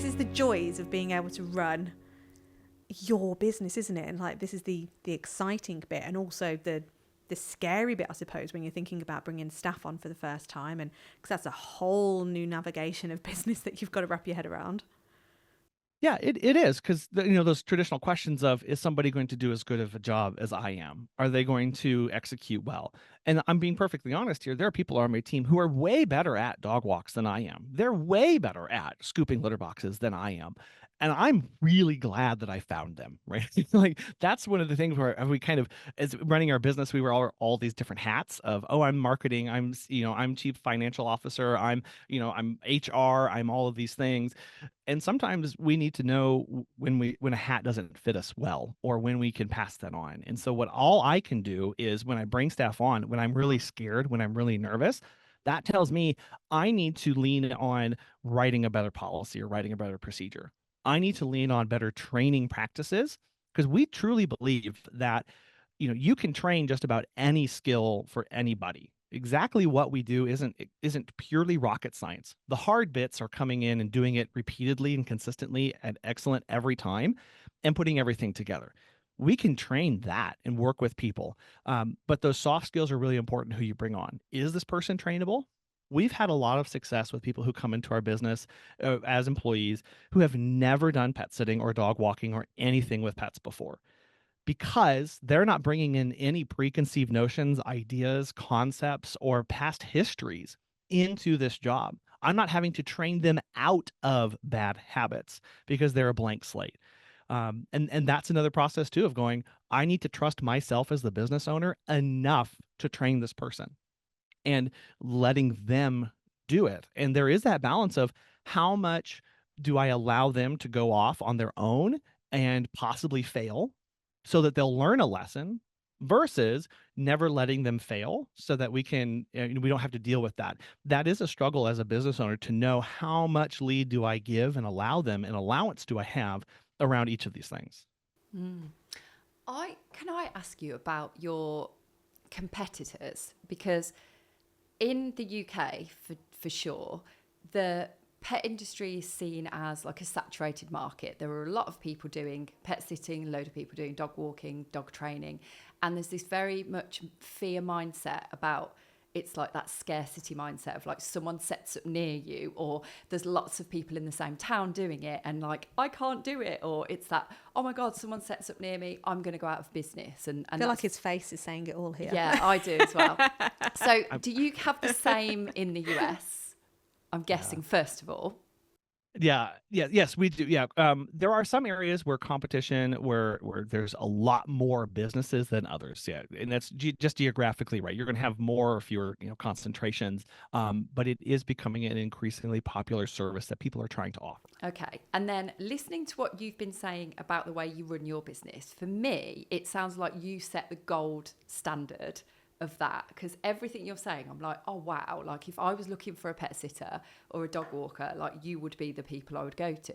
this is the joys of being able to run your business, isn't it? And like, this is the exciting bit, and also the scary bit, I suppose, when you're thinking about bringing staff on for the first time, and because that's a whole new navigation of business that you've got to wrap your head around. Yeah, it is, because those traditional questions of, is somebody going to do as good of a job as I am? Are they going to execute well? And I'm being perfectly honest here. There are people on my team who are way better at dog walks than I am. They're way better at scooping litter boxes than I am. And I'm really glad that I found them, right? Like, that's one of the things where we kind of, as running our business, we were all these different hats of, oh, I'm marketing, I'm chief financial officer, I'm HR, I'm all of these things. And sometimes we need to know when a hat doesn't fit us well, or when we can pass that on. And so what all I can do is, when I bring staff on, when I'm really scared, when I'm really nervous, that tells me I need to lean on writing a better policy or writing a better procedure. I need to lean on better training practices, because we truly believe that you can train just about any skill for anybody. Exactly what we do isn't purely rocket science. The hard bits are coming in and doing it repeatedly and consistently and excellent every time, and putting everything together. We can train that and work with people. But those soft skills are really important, who you bring on. Is this person trainable? We've had a lot of success with people who come into our business as employees who have never done pet sitting or dog walking or anything with pets before, because they're not bringing in any preconceived notions, ideas, concepts, or past histories into this job. I'm not having to train them out of bad habits because they're a blank slate. And that's another process too, of going, I need to trust myself as the business owner enough to train this person, and letting them do it. And there is that balance of, how much do I allow them to go off on their own and possibly fail so that they'll learn a lesson, versus never letting them fail so that we don't have to deal with that. That is a struggle as a business owner, to know how much lead do I give and allow them, and allowance do I have around each of these things. Can I ask you about your competitors? Because in the UK, for sure, the pet industry is seen as like a saturated market. There are a lot of people doing pet sitting, a load of people doing dog walking, dog training, and there's this very much fear mindset about, it's like that scarcity mindset of like, someone sets up near you, or there's lots of people in the same town doing it, and like, I can't do it. Or it's that, oh my God, someone sets up near me, I'm going to go out of business. And I feel like his face is saying it all here. Yeah, I do as well. So do you have the same in the US? I'm guessing, first of all. Yes, we do. Yeah. There are some areas where competition, where there's a lot more businesses than others. Yeah. And that's just geographically right. You're going to have more or fewer, concentrations. But it is becoming an increasingly popular service that people are trying to offer. Okay. And then, listening to what you've been saying about the way you run your business, for me, it sounds like you set the gold standard of that, because everything you're saying, I'm like, oh wow, like if I was looking for a pet sitter or a dog walker, like you would be the people I would go to.